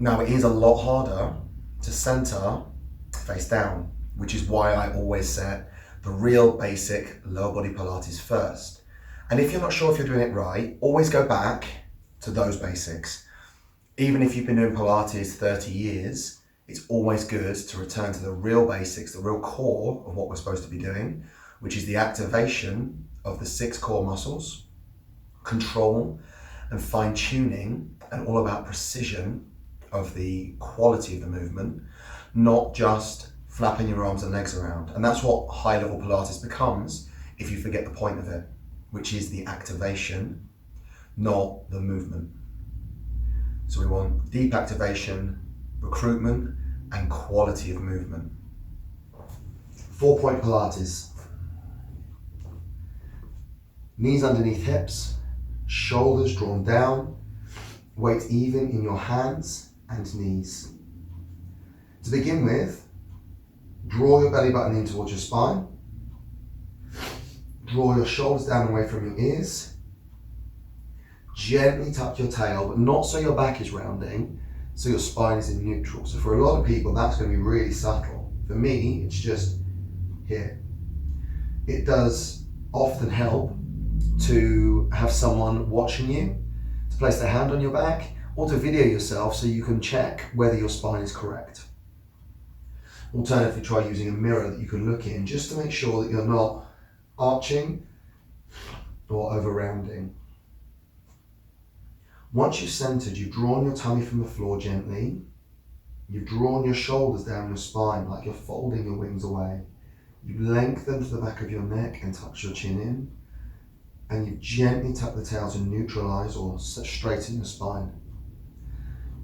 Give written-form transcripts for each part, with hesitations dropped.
Now, it is a lot harder to center face down, which is why I always set the real basic lower body Pilates first. And if you're not sure if you're doing it right, always go back to those basics. Even if you've been doing Pilates 30 years, it's always good to return to the real basics, the real core of what we're supposed to be doing, which is the activation of the 6 core muscles, control and fine tuning, and all about precision of the quality of the movement, not just flapping your arms and legs around. And that's what high level Pilates becomes if you forget the point of it, which is the activation, not the movement. So we want deep activation, recruitment, and quality of movement. 4-point Pilates. Knees underneath hips, shoulders drawn down, weight even in your hands and knees. To begin with, draw your belly button in towards your spine. Draw your shoulders down away from your ears. Gently tuck your tail, but not so your back is rounding, so your spine is in neutral. So for a lot of people, that's going to be really subtle. For me, it's just here. It does often help to have someone watching you, to place their hand on your back, or to video yourself so you can check whether your spine is correct. Alternatively, try using a mirror that you can look in just to make sure that you're not arching or over rounding. Once you've centered, you've drawn your tummy from the floor gently, you've drawn your shoulders down your spine like you're folding your wings away. You've lengthened the back of your neck and tucked your chin in, and you've gently tucked the tail to neutralize or straighten your spine.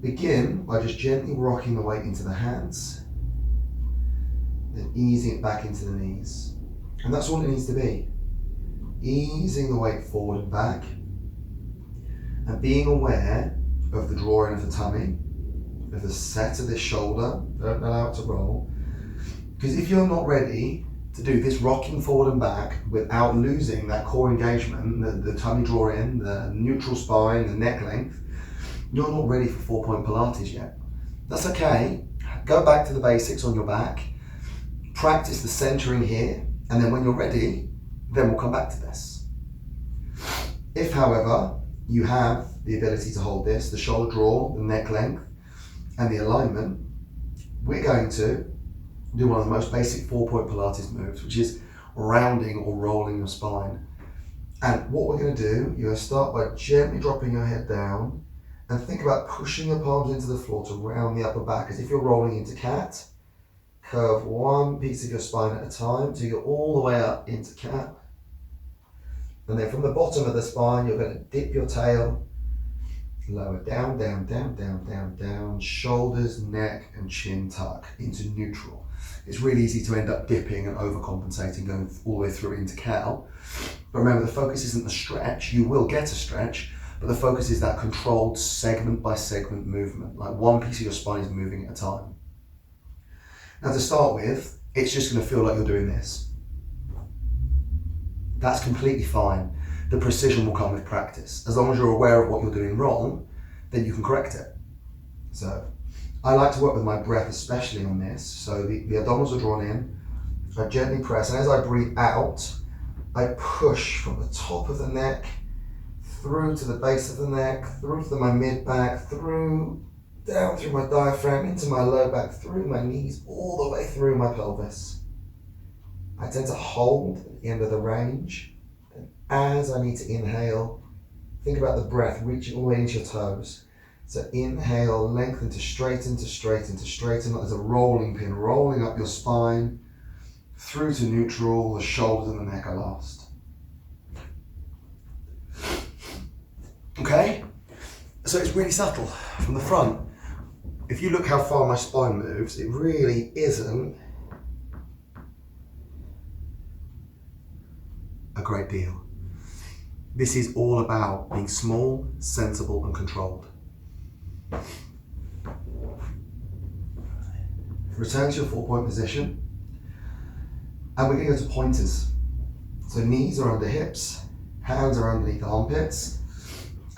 Begin by just gently rocking the weight into the hands, then easing it back into the knees. And that's all it needs to be. Easing the weight forward and back, and being aware of the drawing of the tummy, of the set of this shoulder. Don't allow it to roll. Because if you're not ready to do this rocking forward and back without losing that core engagement, the tummy draw in, the neutral spine, the neck length, you're not ready for 4-point Pilates yet. That's okay. Go back to the basics on your back. Practice the centering here, and then when you're ready, then we'll come back to this. If, however, you have the ability to hold this, the shoulder draw, the neck length, and the alignment, we're going to do one of the most basic 4-point Pilates moves, which is rounding or rolling your spine. And what we're going to do, you're going to start by gently dropping your head down and think about pushing your palms into the floor to round the upper back, as if you're rolling into cat. Curve one piece of your spine at a time till you're all the way up into cat. And then from the bottom of the spine, you're going to dip your tail, lower down, down, down, down, down, down, shoulders, neck, and chin tuck into neutral. It's really easy to end up dipping and overcompensating, going all the way through into cow. But remember, the focus isn't the stretch. You will get a stretch, but the focus is that controlled segment by segment movement, like one piece of your spine is moving at a time. Now to start with, it's just going to feel like you're doing this. That's completely fine. The precision will come with practice. As long as you're aware of what you're doing wrong, then you can correct it. So I like to work with my breath, especially on this. So the abdominals are drawn in, I gently press, and as I breathe out, I push from the top of the neck, through to the base of the neck, through to my mid-back, through, down through my diaphragm, into my low back, through my knees, all the way through my pelvis. I tend to hold at the end of the range, and as I need to inhale, think about the breath reaching all the way into your toes. So inhale, lengthen to straighten, to straighten, to straighten, like there's a rolling pin, rolling up your spine, through to neutral, the shoulders and the neck are last. Okay, so it's really subtle from the front. If you look how far my spine moves, it really isn't a great deal. This is all about being small, sensible, and controlled. Return to your 4-point position, and we're going to go to pointers. So knees are under hips, hands are underneath the armpits,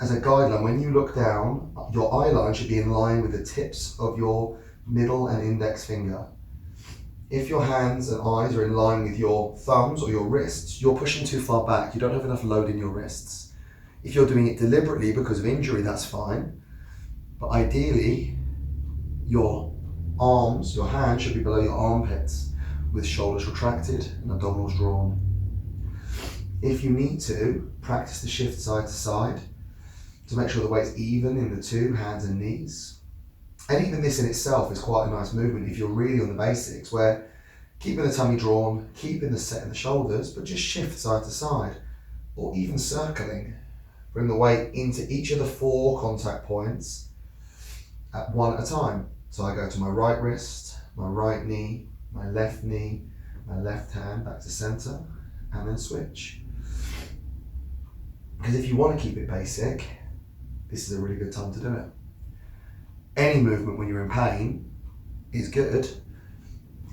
as a guideline, when you look down, your eye line should be in line with the tips of your middle and index finger. If your hands and eyes are in line with your thumbs or your wrists, you're pushing too far back. You don't have enough load in your wrists. If you're doing it deliberately because of injury, that's fine. But ideally, your arms, your hands should be below your armpits with shoulders retracted and abdominals drawn. If you need to, practice the shift side to side to make sure the weight's even in the two, hands and knees. And even this in itself is quite a nice movement if you're really on the basics, where keeping the tummy drawn, keeping the set in the shoulders, but just shift side to side, or even circling. Bring the weight into each of the 4 contact points at one at a time. So I go to my right wrist, my right knee, my left hand back to center, and then switch. Because if you want to keep it basic, this is a really good time to do it. Any movement when you're in pain is good,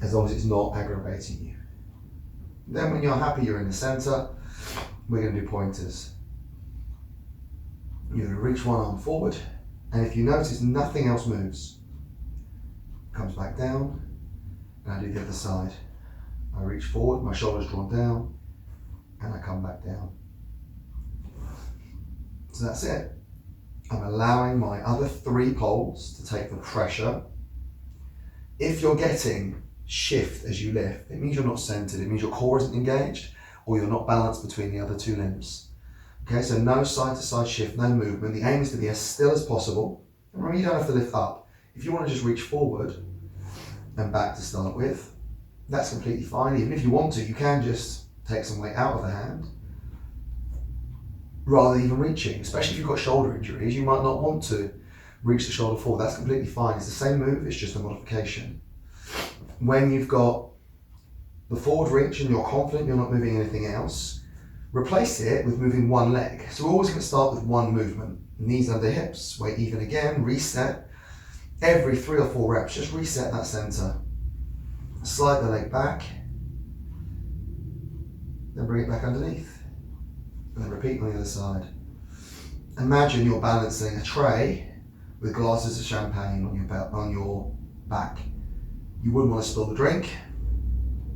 as long as it's not aggravating you. Then when you're happy you're in the center, we're going to do pointers. You're going to reach one arm forward, and if you notice nothing else moves, comes back down, and I do the other side. I reach forward, my shoulders drawn down, and I come back down. So that's it. I'm allowing my other 3 poles to take the pressure. If you're getting shift as you lift, it means you're not centered, it means your core isn't engaged, or you're not balanced between the other 2 limbs. Okay, so no side to side shift, no movement. The aim is to be as still as possible. And remember, you don't have to lift up. If you want to just reach forward and back to start with, that's completely fine. Even if you want to, you can just take some weight out of the hand rather than even reaching. Especially if you've got shoulder injuries, you might not want to reach the shoulder forward. That's completely fine. It's the same move, it's just a modification. When you've got the forward reach and you're confident you're not moving anything else, replace it with moving one leg. So we're always going to start with one movement. Knees under hips, weight even again, reset. Every 3 or 4 reps, just reset that center. Slide the leg back, then bring it back underneath. And then repeat on the other side. Imagine you're balancing a tray with glasses of champagne on your back. You wouldn't want to spill the drink,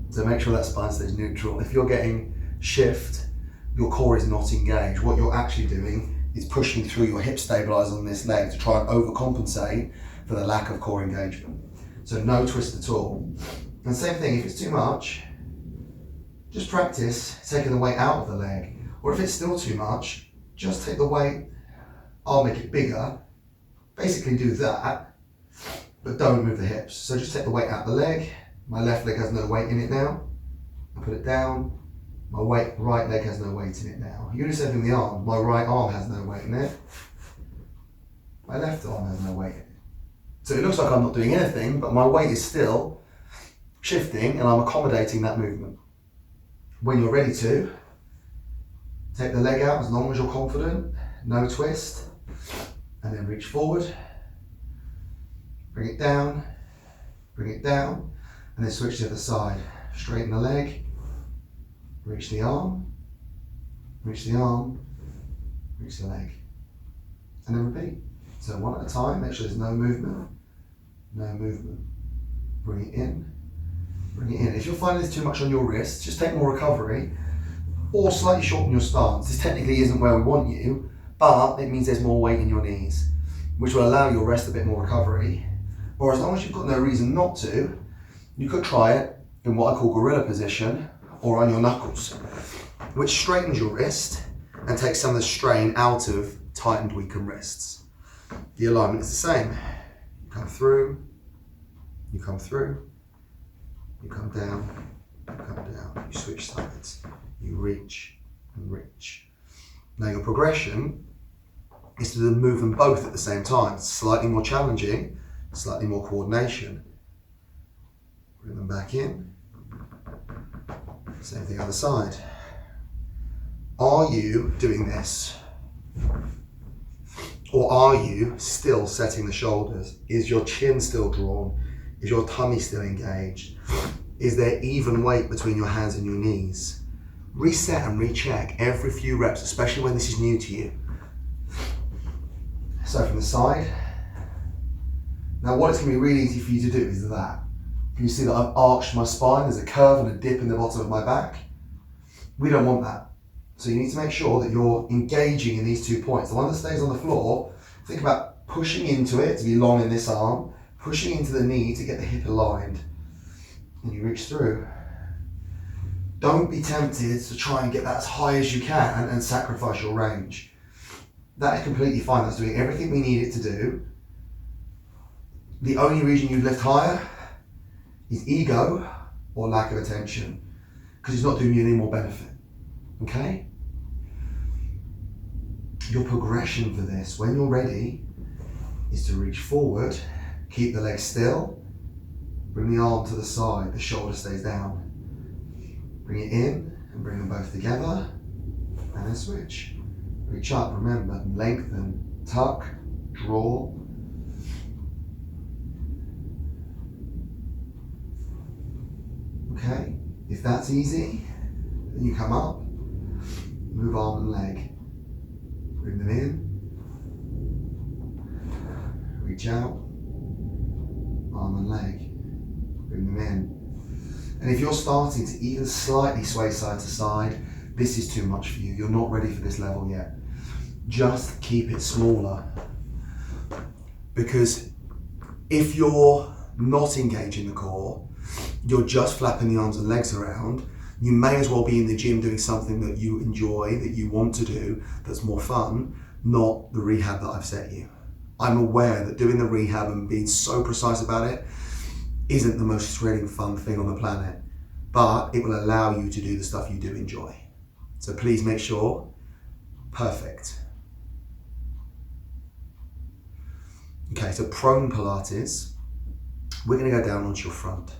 so make sure that spine stays neutral. If you're getting shift, your core is not engaged. What you're actually doing is pushing through your hip stabilizer on this leg to try and overcompensate for the lack of core engagement. So no twist at all. And same thing, if it's too much, just practice taking the weight out of the leg. Or if it's still too much, just take the weight, I'll make it bigger. Basically do that, but don't move the hips. So just take the weight out of the leg. My left leg has no weight in it now. I put it down. My right leg has no weight in it now. You do the same thing with the arm. My right arm has no weight in it. My left arm has no weight in it. So it looks like I'm not doing anything, but my weight is still shifting and I'm accommodating that movement. When you're ready to, take the leg out as long as you're confident, no twist, and then reach forward, bring it down, and then switch to the other side. Straighten the leg, reach the arm, reach the arm, reach the leg, and then repeat. So one at a time, make sure there's no movement, bring it in, If you're finding this too much on your wrist, just take more recovery or slightly shorten your stance. This technically isn't where we want you, but it means there's more weight in your knees, which will allow your rest a bit more recovery. Or as long as you've got no reason not to, you could try it in what I call gorilla position or on your knuckles, which straightens your wrist and takes some of the strain out of tightened, weakened wrists. The alignment is the same. You come through, you come through, you come down, you switch sides, you reach and reach. Now your progression is to move them both at the same time. It's slightly more challenging, slightly more coordination. Bring them back in. Same thing other side. Are you doing this? Or are you still setting the shoulders? Is your chin still drawn? Is your tummy still engaged? Is there even weight between your hands and your knees? Reset and recheck every few reps, especially when this is new to you. So from the side. Now what it's going to be really easy for you to do is that. Can you see that I've arched my spine? There's a curve and a dip in the bottom of my back. We don't want that. So you need to make sure that you're engaging in these 2 points. The one that stays on the floor, think about pushing into it to be long in this arm, pushing into the knee to get the hip aligned. And you reach through. Don't be tempted to try and get that as high as you can and sacrifice your range. That is completely fine. That's doing everything we need it to do. The only reason you lift higher is ego or lack of attention, because it's not doing you any more benefit. Okay? Your progression for this, when you're ready, is to reach forward, keep the legs still, bring the arm to the side, the shoulder stays down. Bring it in and bring them both together, and then switch. Reach up, remember, lengthen, tuck, draw. Okay, if that's easy, then you come up, move arm and leg, bring them in, reach out, arm and leg, bring them in. And if you're starting to even slightly sway side to side, this is too much for you. You're not ready for this level yet. Just keep it smaller. Because if you're not engaging the core, you're just flapping the arms and legs around, you may as well be in the gym doing something that you enjoy, that you want to do, that's more fun, not the rehab that I've set you. I'm aware that doing the rehab and being so precise about it isn't the most thrilling, fun thing on the planet, but it will allow you to do the stuff you do enjoy. So please make sure, perfect. Okay, so prone Pilates, we're going to go down onto your front.